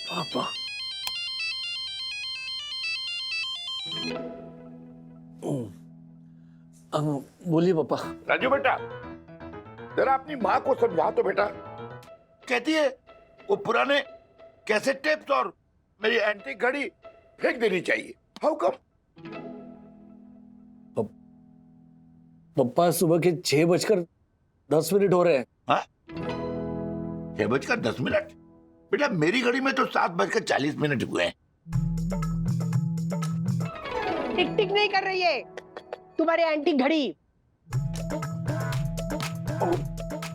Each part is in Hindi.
पापा बोलिए पापा। राजू बेटा, जरा अपनी माँ को समझा तो बेटा। कहती है वो पुराने कैसेट टेप्स और मेरी एंटीक घड़ी फेंक देनी चाहिए। How come? पापा सुबह के 6:10 हो रहे हैं। हाँ, 6:10? बेटा मेरी घड़ी में तो 7:40 हुए हैं। टिक टिक नहीं कर रही है तुम्हारी एंटीक घड़ी।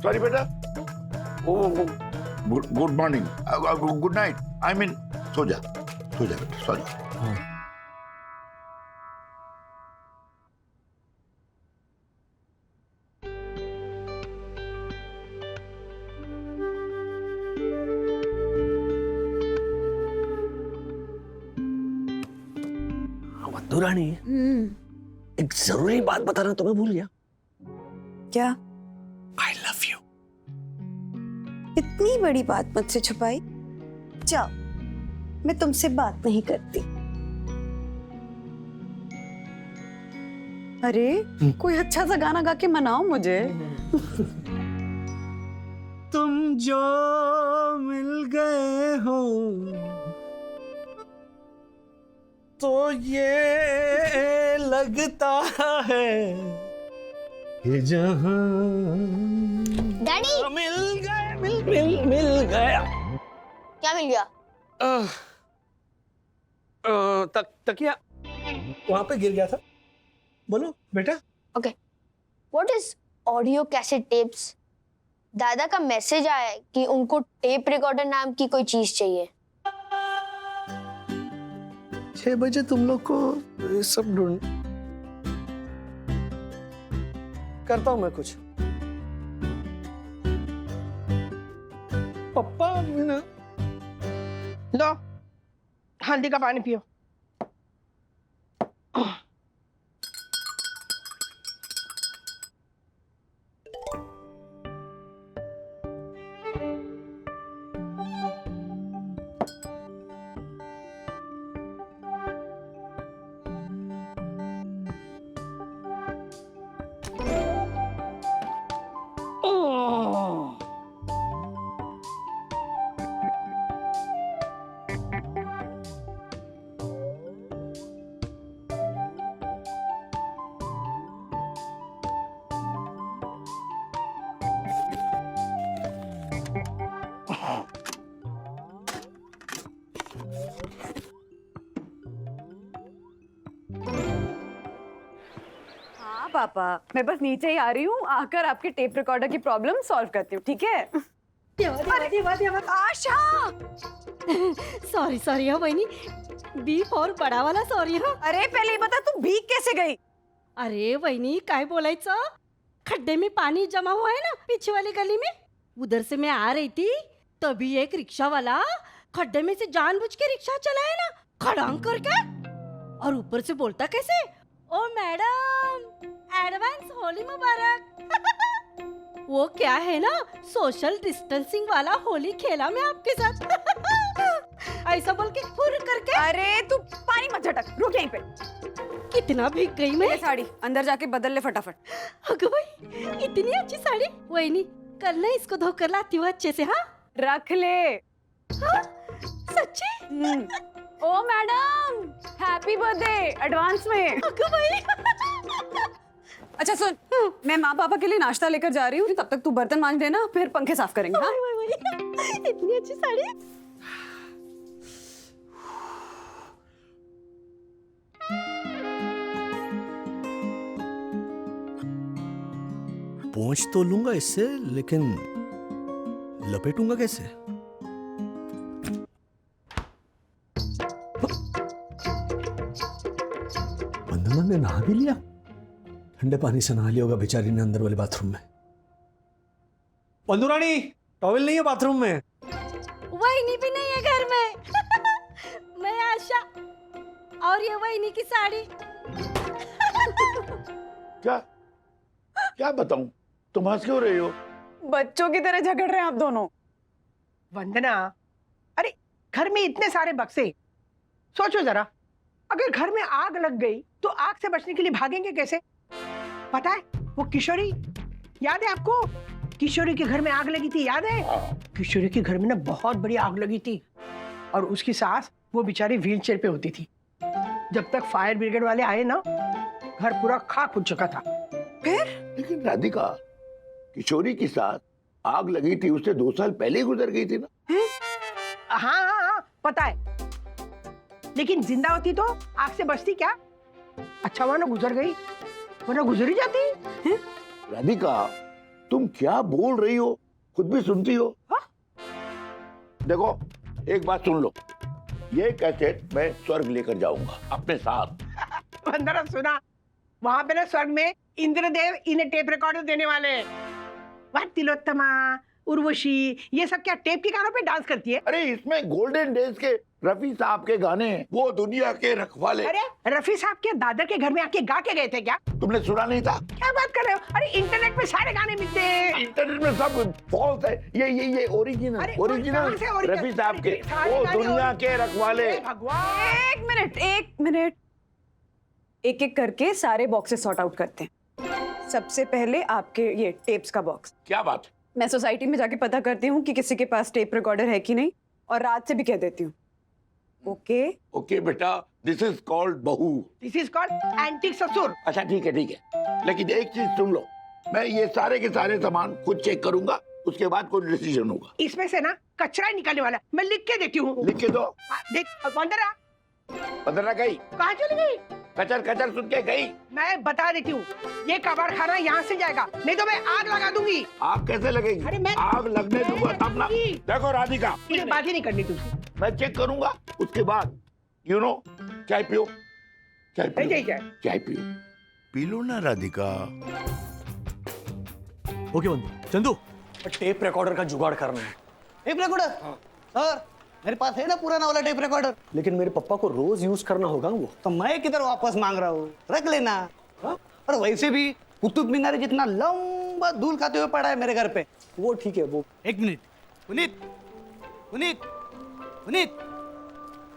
सॉरी बेटा। Good morning, good night, I mean so जा बेटा, सॉरी। मधु रानी, एक जरूरी बात बताना तुम्हें भूल गया। क्या? I love you. इतनी बड़ी बात मुझसे छुपाई? जाओ, मैं तुमसे बात नहीं करती। अरे कोई अच्छा सा गाना गा के मनाओ मुझे। तुम जो मिल गए हो तो ये लगता है कि जहां डैडी मिल गया। क्या मिल गया? तकिया वहां पे गिर गया था। बोलो बेटा। Okay, what is audio cassette tapes? दादा का मैसेज आया है कि उनको टेप रिकॉर्डर नाम की कोई चीज चाहिए। 6 बजे तुम लोग को ये सब ढूंढ करता हूं मैं कुछ। पप्पा ना लो हल्दी का पानी पियो। हाँ पापा, मैं बस नीचे ही आ रही हूँ, आकर आपके टेप रिकॉर्डर की प्रॉब्लम सॉल्व करती हूँ, ठीक है? आशा! सॉरी हाँ बहनी, बीफ और बड़ा वाला सॉरी हाँ। अरे पहले ये बता तू भीग कैसे गई? अरे वहिनी काय बोलायचं, खड्डे में पानी जमा हुआ है ना पीछे वाली गली में, उधर से मैं आ रही थी तभी एक रिक्शा वाला खड्डे में से जानबूझ के रिक्शा चलाया ना खड़ांग करके, और ऊपर से बोलता कैसे, ओ मैडम एडवांस होली मुबारक। वो क्या है ना, सोशल डिस्टेंसिंग वाला होली खेला मैं आपके साथ। ऐसा बोल के फुर करके। अरे तू पानी मत झटक, रुक यहीं पे। कितना भीग गई मैं। ये साड़ी अंदर जाके बदल ले फटाफट। अगं भाई इतनी अच्छी साड़ी। वही कल ना इसको धोकर लाती हूँ अच्छे से। हाँ रख ले। हाँ? सच्ची? ओ मैडम हैप्पी बर्थडे एडवांस में। अगं भाई अच्छा सुन, मैं माँ पापा के लिए नाश्ता लेकर जा रही हूँ, तब तक तू बर्तन मांज लेना, फिर पंखे साफ करेंगे। हाँ? इतनी अच्छी साड़ी। पहुंच तो लूंगा इससे, लेकिन लपेटूंगा कैसे? वंदना ने नहा भी लिया? ठंडे पानी से नहा लिया होगा बेचारी ने अंदर वाले बाथरूम में। वंदू रानी टॉवेल नहीं है बाथरूम में? वही भी नहीं है घर में। मैं आशा और ये वही की साड़ी। क्या क्या बताऊं, तुम हंस क्यों रही हो? बच्चों की तरह झगड़ रहे हैं आप दोनों। वंदना, अरे घर में इतने सारे बक्से, सोचो जरा, अगर घर में आग लग गई तो आग से बचने के लिए भागेंगे कैसे? पता है वो किशोरी, याद है आपको? किशोरी के घर में आग लगी थी, याद है? किशोरी के घर में ना बहुत बड़ी आग लगी थी और उसकी सास वो बेचारी व्हीलचेयर पे होती थी। जब तक फायर ब्रिगेड वाले आए ना, घर पूरा खाक हो चुका था। लेकिन राधिका, किशोरी की साथ आग लगी थी उससे 2 साल पहले ही गुजर गई थी ना। हाँ, पता है, लेकिन जिंदा होती तो आग से बचती क्या? अच्छा हुआ ना गुजर गई, वरना गुजर ही जाती। राधिका, तुम क्या बोल रही हो? खुद भी सुनती हो? हाँ? देखो, एक बात सुन लो, ये कैसेट मैं स्वर्ग लेकर जाऊंगा अपने साथ। वंदना सुना, वहां पे ना स्वर्ग में इंद्रदेव इन्हें टेप रिकॉर्डर देने वाले हैं। वह तिलोत्तमा, उर्वशी, ये सब क्या टेप के गानों पे डांस करती है? अरे इसमें गोल्डन डेज के रफी साहब के गाने हैं, वो दुनिया के रखवाले। अरे रफी साहब के दादर के घर में आके गा के गए थे क्या? तुमने सुना नहीं था? क्या बात कर रहे हो? अरे इंटरनेट पे सारे गाने मिलते हैं। इंटरनेट में सब फॉल्स है, ये ओरिजिनल अरे, ओरिजिनल कहाँ से original? रफी साहब के, सारे वो गाने दुनिया के रखवाले। हे भगवान, एक मिनट, एक एक करके सारे बॉक्सेस सॉर्ट आउट करते हैं। सबसे पहले आपके ये टेप्स का बॉक्स। क्या बात? मैं सोसाइटी में जाके पता करती हूँ कि किसी के पास टेप रिकॉर्डर है कि नहीं, और रात से भी कह देती हूँ। ओके ओके बेटा, दिस इज कॉल्ड बहू। दिस इज कॉल्ड एंटीक ससुर। अच्छा ठीक है, लेकिन एक चीज सुन लो, मैं ये सारे के सारे सामान खुद चेक करूंगा, उसके बाद कोई डिसीजन होगा। इसमें से ना कचरा ही निकलने वाला, मैं लिख के देती हूँ। लिख के दो। देख वंदना, पंद्रह गई, कहाँ चली गई? कचर कचर सुन के गई। मैं बता देती हूँ, ये कबाड़ खाना यहाँ से जाएगा, नहीं तो मैं आग लगा दूंगी। आग कैसे लगेगी? अरे मैं- आग लगने दूंगा तब ना। देखो राधिका, मुझे बात ही नहीं करनी तुमसे। मैं चेक करूंगा, उसके बाद यू नो, चाय पियो, चाय नहीं पियो, चाहिए। चाय पियो, पी लो ना राधिका। ओके बंधु, चंदू, टेप रिकॉर्डर का जुगाड़ करना है। Tape recorder? सर मेरे पास है ना पुराना वाला टेप रिकॉर्डर। लेकिन मेरे पापा को रोज यूज करना होगा वो। तो मैं किधर वापस मांग रहा हूँ, रख लेना। और वैसे भी कुतुब मीनार जितना लंबा धूल खाते हुए पड़ा है मेरे घर पे। वो ठीक है, वो एक मिनट, पुनीत पुनीत पुनीत,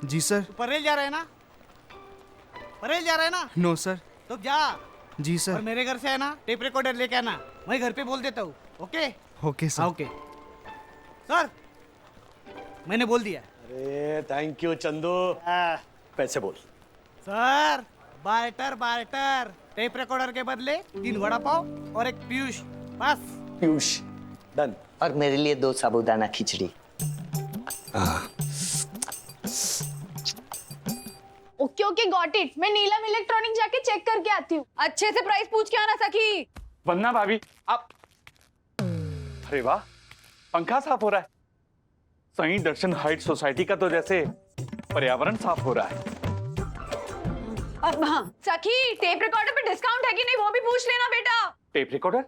जी सर। तू परेल जा रहा है ना? परेल जा रहा है ना? No sir. तो जा, जी और सर। मेरे घर से है ना टेप रिकॉर्डर लेके आना, मैं घर पे बोल देता हूँ। Okay okay sir. Okay sir, मैंने बोल दिया। अरे थैंक यू चंदू। पैसे बोल। Sir barter barter, tape recorder के बदले 3 वड़ा पाव और एक पीयूष, बस। पीयूष, डन। और मेरे लिए 2 sabudana khichdi. Okay okay got it. मैं नीलम इलेक्ट्रॉनिक जाके चेक करके आती हूँ। अच्छे से प्राइस पूछ के आना सखी। वंदना भाभी, आप, अरे वाह, पंखा साफ हो रहा है। सही दर्शन हाइट सोसाइटी का तो जैसे पर्यावरण साफ हो रहा है। अब हाँ सखी, टेप रिकॉर्डर पे डिस्काउंट है कि नहीं वो भी पूछ लेना बेटा। Tape recorder?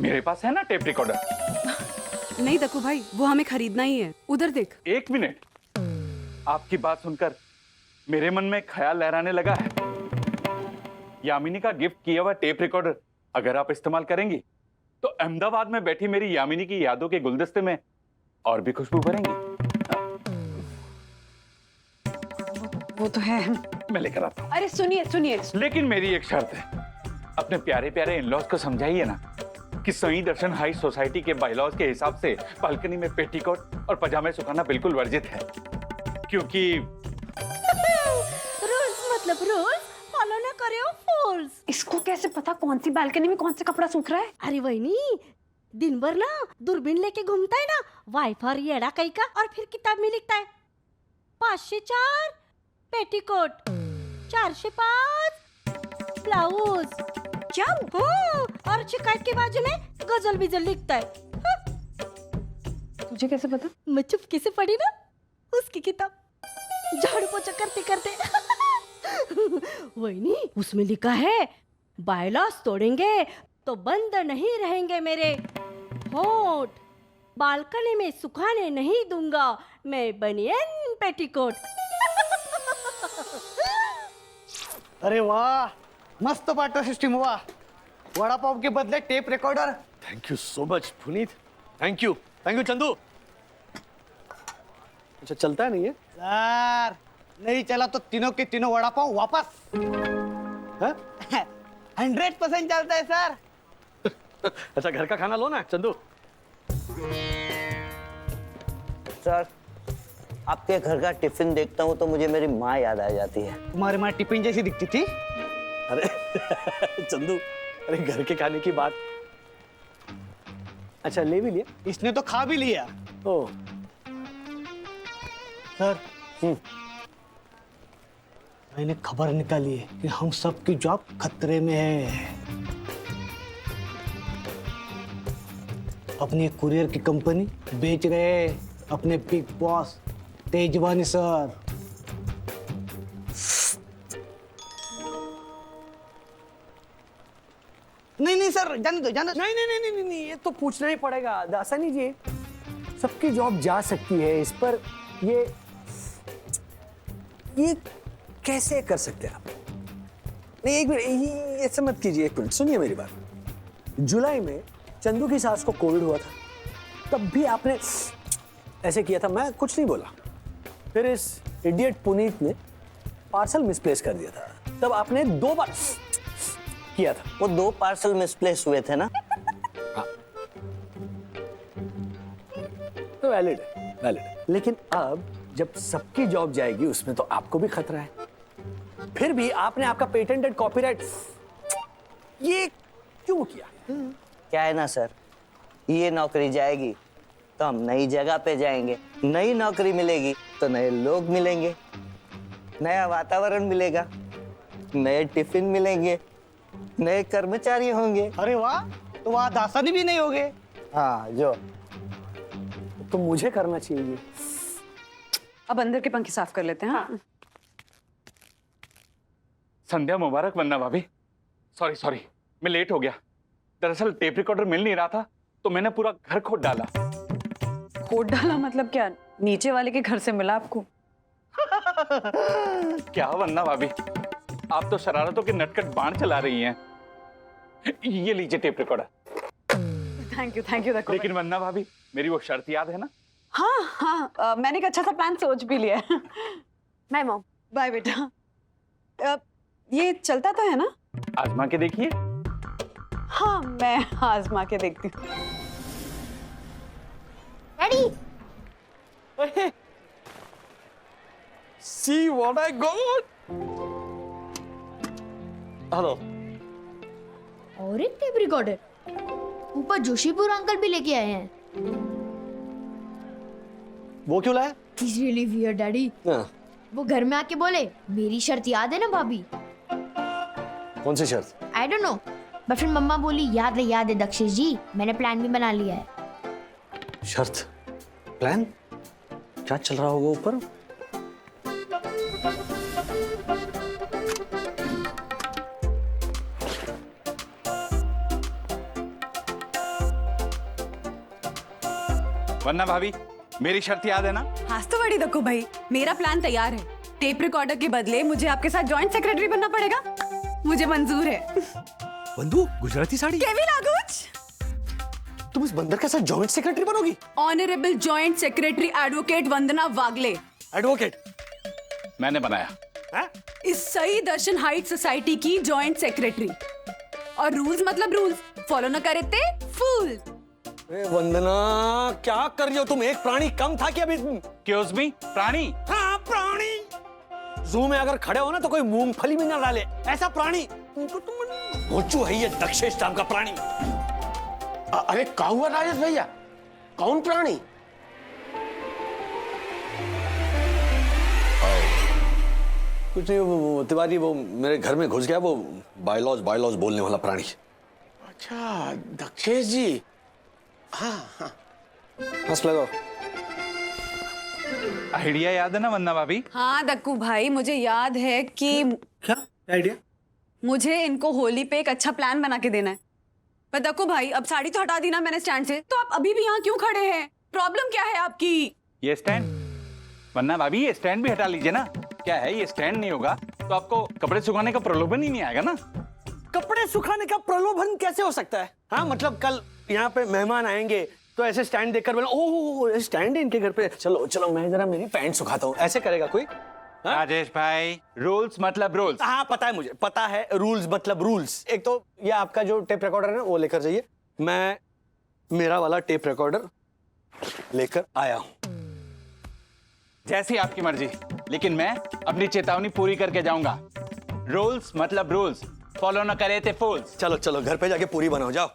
मेरे पास है ना टेप रिकॉर्डर। नहीं दक्कू भाई, वो हमें खरीदना ही है। उधर देख। एक मिनट, आपकी बात सुनकर मेरे मन में ख्याल लहराने लगा है। यामिनी का गिफ्ट किया हुआ टेप रिकॉर्डर अगर आप इस्तेमाल करेंगी तो अहमदाबाद में बैठी मेरी यामिनी की यादों के गुलदस्ते में और भी खुशबू भरेंगी। वो तो है। मैं लेकर आता हूँ। अरे सुनिए सुनिए, लेकिन मेरी एक शर्त है, अपने प्यारे प्यारे इन-लॉज को समझाइए ना कि सही दर्शन हाई सोसाइटी के बायलॉज के हिसाब से बालकनी में पेटीकोट और पजामे सुखाना बिल्कुल वर्जित है, क्योंकि रूल्स मतलब रूल्स फॉलो ना करो फूल्स। इसको कैसे पता कौन सी बालकनी में कौन सा कपड़ा सूख रहा है? अरे वही दिन भर ना दूरबीन लेके घूमता है ना, वाईफाई येड़ा कहीं का, और फिर किताब में लिखता है 504 पेटीकोट, 405 ब्लाउज। क्या? हाँ, और शिकायत के बाजू में गजल बिजल लिखता है। हाँ। तुझे कैसे पता? मैं चुपके से पढ़ी ना उसकी किताब, झाड़ू पोछा करते करते। वही नहीं, उसमें लिखा है बायलॉज तोड़ेंगे तो बंद नहीं रहेंगे मेरे होठ, बालकनी में सुखाने नहीं दूंगा मैं बनियन पेटीकोट। अरे वाह, मस्त पार्टनर सिस्टम हुआ। वड़ा पाव के बदले tape recorder. Thank you so much Puneet. Thank you Chandu. अच्छा चलता है नहीं है? सर नहीं चला तो तीनों के तीनों वड़ा पाव वापस। हाँ? 100% चलता है सर। अच्छा घर का खाना लो ना चंदू। सर आपके घर का टिफिन देखता हूँ तो मुझे मेरी माँ याद आ जाती है। तुम्हारी माँ टिफिन जैसी दिखती थी। अरे चंदू, अरे घर के खाने की बात। अच्छा ले भी लिया? इसने तो खा भी लिया। ओ सर मैंने खबर निकाली है कि हम सब की जॉब खतरे में है। अपनी कुरियर की कंपनी बेच रहे हैं अपने बिग बॉस तेजवानी सर। नहीं सर जाने दो जाने दो। नहीं, ये तो पूछना ही पड़ेगा दासानी जी। सबकी जॉब जा सकती है, इस पर ये कैसे कर सकते हैं आप? नहीं एक मिनट, ऐसा मत कीजिए, एक मिनट सुनिए मेरी बात। जुलाई में चंदू की सास को कोविड हुआ था, तब भी आपने ऐसे किया था, मैं कुछ नहीं बोला। फिर इस इडियट पुनीत ने पार्सल मिसप्लेस कर दिया था, तब आपने 2 बार किया था। वो 2 पार्सल मिसप्लेस हुए थे ना। तो वैलिड है। लेकिन अब जब सबकी जॉब जाएगी उसमें तो आपको भी खतरा है। फिर भी आपने आपका पेटेंटेड कॉपीराइट ये क्यों किया? क्या है ना सर, ये नौकरी जाएगी तो हम नई जगह पे जाएंगे, नई नौकरी मिलेगी तो नए लोग मिलेंगे, नया वातावरण मिलेगा, नए टिफिन मिलेंगे, नए कर्मचारी होंगे। अरे वाह, तो वहां दासानी भी नहीं होगे। हाँ जो तो मुझे करना चाहिए। अब अंदर के पंखे साफ कर लेते हैं। हाँ। संध्या मुबारक वंदना भाभी। सॉरी मैं लेट हो गया। दरअसल टेप रिकॉर्डर मिल नहीं रहा था तो मैंने पूरा घर खोद डाला। खोद डाला मतलब क्या? नीचे वाले के घर से मिला आपको? क्या वंदना भाभी, आप तो शरारतों के नटखट बाण चला रही हैं। ये लीजिए टेप रिकॉर्डर। थैंक यू लेकिन वंदना भाभी, मेरी वो शर्त याद है ना? हाँ, मैंने एक अच्छा सा प्लान सोच भी लिया है। Bye mom. बाय बेटा। ये चलता तो है ना? आजमा के देखिए। हाँ, मैं आजमा के देखती हूँ। Daddy See what I got? Hello. और एक टेप रिकॉर्डर, ऊपर जोशीपुर अंकल भी लेके आए हैं। वो क्यों लाया? He's really weird, daddy. वो घर में आके बोले, मेरी शर्त याद है ना भाभी? कौन सी शर्त? I don't know, बट फिर मम्मा बोली याद है दक्षेश जी, मैंने प्लान भी बना लिया है। शर्त? प्लान? क्या चल रहा होगा ऊपर? वंदना भाभी, मेरी शर्त याद है ना? हाँ तो बड़ी दक्कू भाई, मेरा प्लान तैयार है। टेप रिकॉर्डर के बदले मुझे आपके साथ जॉइंट सेक्रेटरी बनना पड़ेगा। मुझे मंजूर है। बंधु, गुजराती साड़ी? केविन आगुच, तुम इस बंदर के साथ जॉइंट सेक्रेटरी बनोगी? Honourable joint secretary advocate Vandana Wagle. Advocate? मैंने बनाया। हाँ? इस सही दर्शन हाइट सोसाइटी की जॉइंट सेक्रेटरी। और रूल्स मतलब रूल्स, फॉलो न करे ते फूल। वंदना, क्या कर रही हो तुम? एक प्राणी कम था कि अभी? क्यों मी? प्राणी? हाँ प्राणी। जू में अगर खड़े हो ना तो कोई मूंगफली भी ना डाले, ऐसा प्राणी। भोचू है ये दक्षेश नाम का प्राणी। अरे क्या हुआ राजेश भैया, कौन प्राणी? कुछ नहीं, वो तिवारी वो मेरे घर में घुस गया, वो बायलॉज बोलने वाला प्राणी। अच्छा दक्षेश जी। हाँ। हंस लगाओ। आइडिया याद है ना वंदना भाभी? हाँ दक्कू भाई, मुझे याद है कि क्या आइडिया? मुझे इनको होली पे एक अच्छा प्लान बना के देना है। पर दक्कू भाई, अब साड़ी तो हटा दी ना मैंने स्टैंड से, तो आप अभी भी यहाँ क्यों खड़े हैं? प्रॉब्लम क्या है आपकी? ये स्टैंड? वंदना भाभी, ये स्टैंड भी हटा लीजिए ना। क्या है, ये स्टैंड नहीं होगा तो आपको कपड़े सुखाने का प्रलोभन ही नहीं आएगा ना। कपड़े सुखाने का प्रलोभन कैसे हो सकता है? हाँ मतलब कल यहाँ पे मेहमान आएंगे, तो ऐसे स्टैंड देखकर बोला ओह स्टैंड है इनके घर पे, चलो चलो मैं जरा मेरी पैंट सुखाता हूँ, ऐसे करेगा कोई? राजेश भाई, रूल्स मतलब रूल्स। हाँ पता है मुझे, पता है रूल्स मतलब रूल्स। एक तो ये आपका जो टेप रिकॉर्डर है ना वो लेकर जाइए, मैं मेरा वाला टेप रिकॉर्डर लेकर आया हूँ। जैसी आपकी मर्जी, लेकिन मैं अपनी चेतावनी पूरी करके जाऊंगा। रूल्स मतलब रूल्स, फॉलो न करे थे फूल्स। चलो चलो घर पे जाके पूरी बनाओ, जाओ।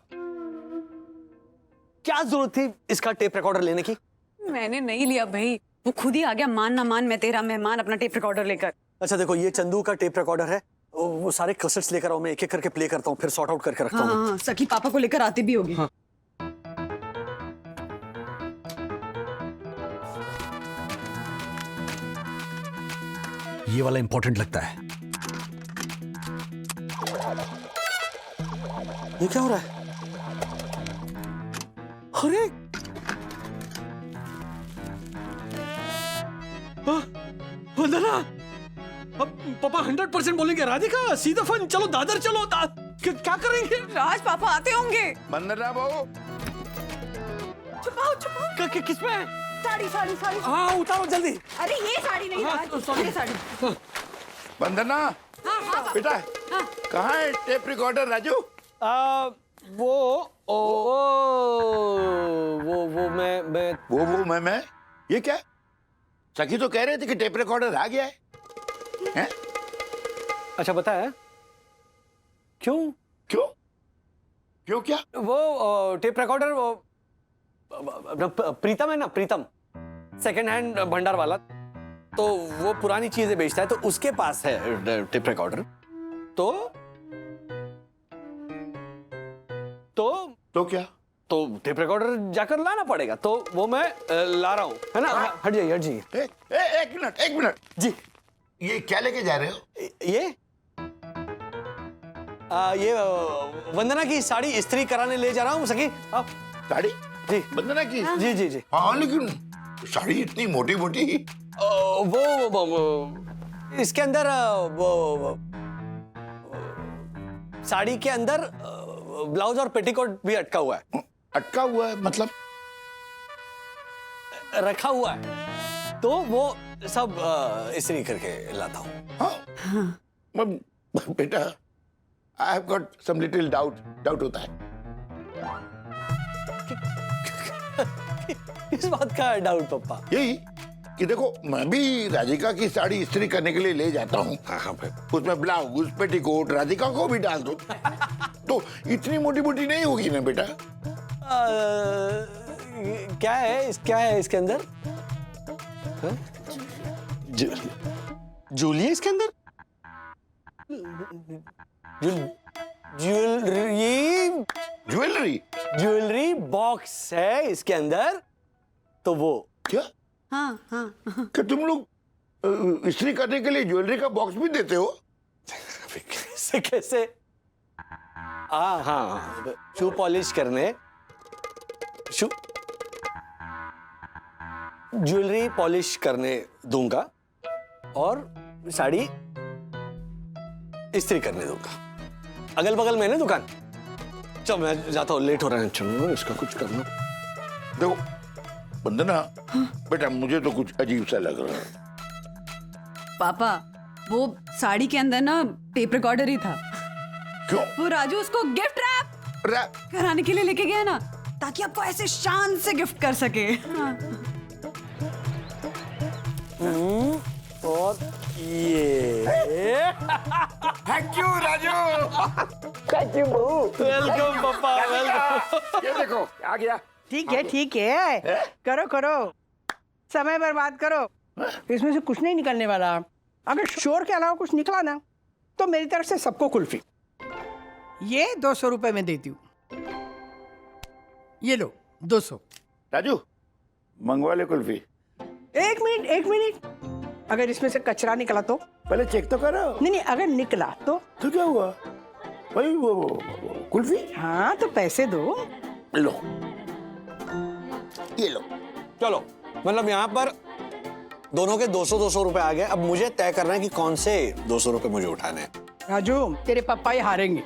क्या जरूरत थी इसका टेप रिकॉर्डर लेने की? मैंने नहीं लिया भाई, वो खुद ही आ गया, मान ना मान मैं तेरा मेहमान, अपना टेप रिकॉर्डर लेकर। अच्छा देखो ये चंदू का टेप रिकॉर्डर है, वो सारे कैसेट्स लेकर आओ, मैं एक एक करके प्ले करता हूँ, फिर सॉर्ट आउट करके रखता हूँ। हाँ, सखी पापा को लेकर आती भी होगी। हाँ। ये वाला इंपॉर्टेंट लगता है। ये क्या हो रहा है? अरे वंदना, अब पापा 100% बोलेंगे राधिका सीधा फन, चलो दादर चलो। क्या करेंगे? राज पापा आते होंगे। वंदना बहू, छुपाओ छुपाओ। किस पे है? साड़ी साड़ी साड़ी। हाँ उतारो जल्दी। अरे ये साड़ी नहीं, हाँ, राज, ये साड़ी। वंदना हाँ हाँ बेटा, कहाँ है टेप रिकॉर्डर राजू? मैं ये क्या? सखी तो कह रहे थे कि टेप रिकॉर्डर आ गया है? अच्छा पता है क्यों? क्यों क्यों क्या? वो टेप रिकॉर्डर वो प्रीतम है ना, प्रीतम सेकंड हैंड भंडार वाला, तो वो पुरानी चीजें बेचता है, तो उसके पास है टेप रिकॉर्डर। तो क्या? तो टेप रिकॉर्डर जाकर लाना पड़ेगा, तो वो मैं ला रहा हूँ, है ना? हट जाइए हट जाइए। एक मिनट जी। ये क्या लेके जा रहे हो? ये वंदना की साड़ी इस्त्री कराने ले जा रहा हूँ सखी। आप साड़ी? जी वंदना की? जी जी जी। हाँ लेकिन साड़ी इतनी मोटी मोटी। वो इसके अंदर वो साड़ी के अंदर ब्लाउज और पेटीकोट भी अटका हुआ है। अटका हुआ है मतलब? रखा हुआ है, तो वो सब इस्त्री करके लाता हूँ। हाँ बेटा, I have got some little doubt होता है। किस बात का डाउट पापा? यही कि देखो, मैं भी राधिका की साड़ी इस्त्री करने के लिए ले जाता हूँ, उसमें ब्लाउज पेटीकोट राधिका को भी डाल दो, तो इतनी मोटी मोटी नहीं होगी ना बेटा? क्या है इसके अंदर? जूली है इसके अंदर? ज्वेलरी बॉक्स है इसके अंदर, तो वो क्या? हाँ हाँ। क्या तुम लोग इस्त्री करने के लिए ज्वेलरी का बॉक्स भी देते हो? कैसे? हाँ शू पॉलिश करने, ज्वेलरी पॉलिश करने दूंगा और साड़ी इस्त्री करने दूंगा। अगल बगल में ना दुकान। चलो मैं जाता हूँ, लेट हो रहा है, चलो इसका कुछ करना। देखो वंदना, बेटा मुझे तो कुछ अजीब सा लग रहा है। पापा वो साड़ी के अंदर ना टेप रिकॉर्डर ही था। क्यों? वो राजू उसको गिफ्ट रैप कराने के लिए लेके गया ना, ताकि आपको ऐसे शान से गिफ्ट कर सके। हाँ। और ये thank you Raju. Thank you welcome पापा, वेलकम। ये देखो आ गया। ठीक है करो करो, समय बर्बाद करो, इसमें से कुछ नहीं निकलने वाला। अगर शोर के अलावा कुछ निकला ना तो मेरी तरफ से सबको कुल्फी। ये 200 रुपए में देती हूँ, ये लो 200। राजू मंगवा ले कुल्फी। एक मिनट, अगर इसमें से कचरा निकला तो? पहले चेक तो करो। नहीं, अगर निकला तो क्या हुआ भाई? वो कुल्फी। हाँ तो पैसे दो। लो, ये लो। चलो मतलब यहाँ पर दोनों के 200 रुपए आ गए। अब मुझे तय करना है कि कौन से 200 रुपए मुझे उठाने हैं। राजू तेरे पापा ही हारेंगे।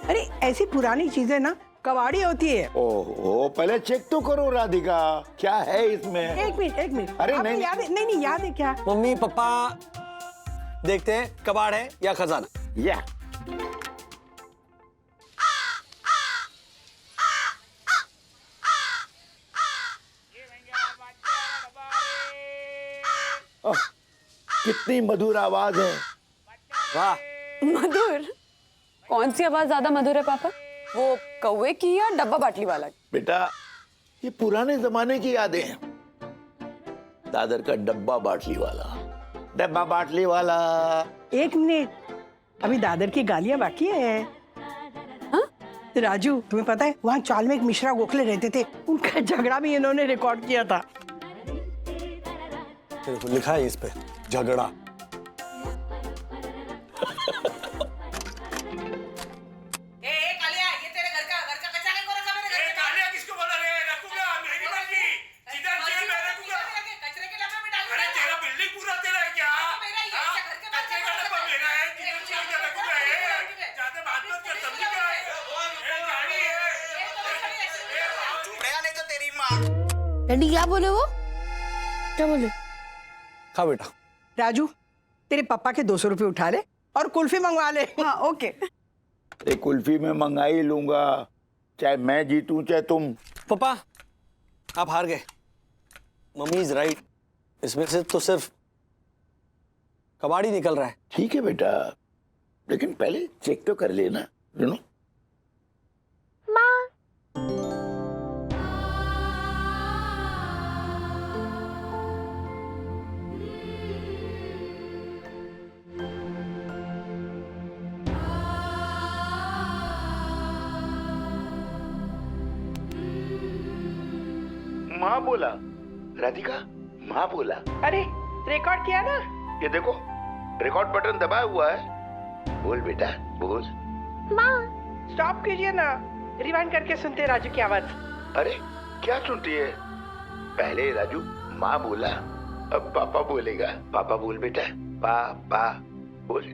अरे ऐसी पुरानी चीजें ना कबाड़ी होती है। ओहो, पहले चेक तो करो राधिका, क्या है इसमें? एक मिनट। अरे आपको नहीं। याद है? नहीं याद है क्या? मम्मी पापा देखते हैं कबाड़ है या खजाना। या ओह, कितनी मधुर आवाज है। वाह, मधुर? कौन सी आवाज ज्यादा मधुर है पापा, वो कौवे की या डब्बा बाटली वाला की? बेटा, ये पुराने जमाने की यादें हैं। दादर का डब्बा बाटली वाला। एक मिनट, अभी दादर की गालियां बाकी है। हाँ? राजू, तुम्हें पता है वहाँ चाल में एक मिश्रा गोखले रहते थे, उनका झगड़ा भी इन्होंने रिकॉर्ड किया था। देखो लिखा है इस पे झगड़ा। डैडी क्या बोले वो? क्या बोले? खा बेटा। राजू, तेरे पापा के 200 रुपए उठा ले और कुल्फी मंगवा ले। हाँ ओके। एक कुल्फी में मंगा ही लूंगा, चाहे मैं जीतूं चाहे तुम। पापा आप हार गए। मम्मी इज राइट, इसमें से तो सिर्फ कबाड़ी निकल रहा है। ठीक है बेटा, लेकिन पहले चेक तो कर लेना, यू नो। माँ बोला, राधिका माँ बोला। अरे रिकॉर्ड किया ना? ये देखो, रिकॉर्ड बटन दबाया हुआ है। बोल बेटा बोल। स्टॉप कीजिए ना, रिवाइंड करके सुनते हैं राजू की आवाज। अरे क्या सुनती है? पहले राजू माँ बोला, अब पापा बोलेगा। पापा बोल बेटा, पापा बोल।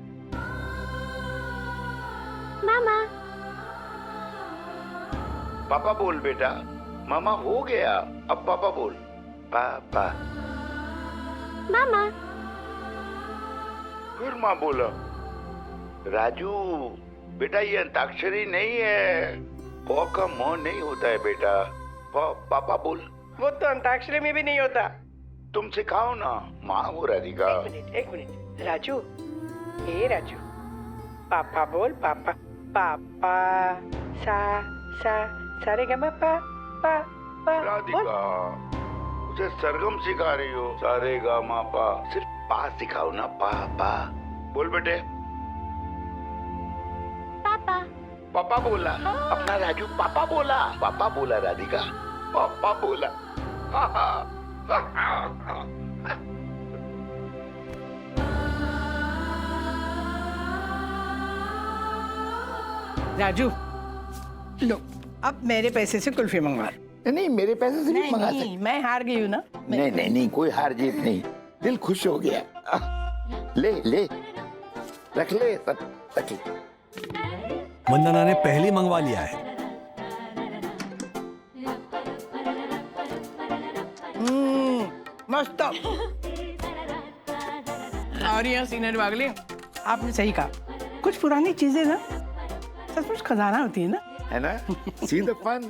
मामा। पापा बोल बेटा, मामा हो गया, अब पापा बोल। पापा। मामा। फिर माँ बोला। राजू बेटा, ये अंताक्षरी नहीं है, पौ का मोह नहीं होता है बेटा। पापा बोल। वो तो अंताक्षरी में भी नहीं होता। तुम सिखाओ ना माँ वो राधिका। एक मिनट राजू, हे राजू, पापा बोल। पापा पापा सा रे गा मा पा पा पा। राधिका, उसे सरगम सिखा रही हो। सारे गा मा पा, सिर्फ पा सिखाओ ना। पा पा बोल बेटे। पापा। पापा बोला अपना राजू। पापा बोला राधिका। पापा बोला। राजू लो, अब मेरे पैसे से कुल्फी मंगवा। नहीं, मेरे पैसे से भी मंगा नहीं, मैं हार गई हूँ ना। नहीं, कोई हार जीत नहीं, दिल खुश हो गया। ले रख ले सब, रख ले। वंदना ने पहली मंगवा लिया है। मस्त। और यहाँ सीनियर वागले, आपने सही कहा, कुछ पुरानी चीजें ना सचमुच खजाना होती है ना। है ना? See the fun?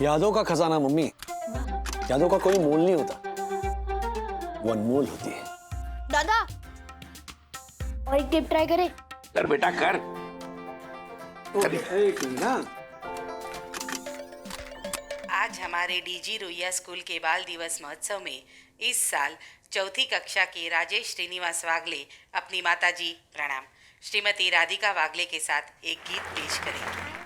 यादों का खजाना मम्मी, यादों का कोई मोल नहीं होता, वो अनमोल होती है। दादा, और एक टिप ट्राई करें? कर बेटा कर। आज हमारे डीजी रोहिया स्कूल के बाल दिवस महोत्सव में इस साल चौथी कक्षा के राजेश श्रीनिवास वागले अपनी माताजी प्रणाम श्रीमती राधिका वागले के साथ एक गीत पेश करेंगे।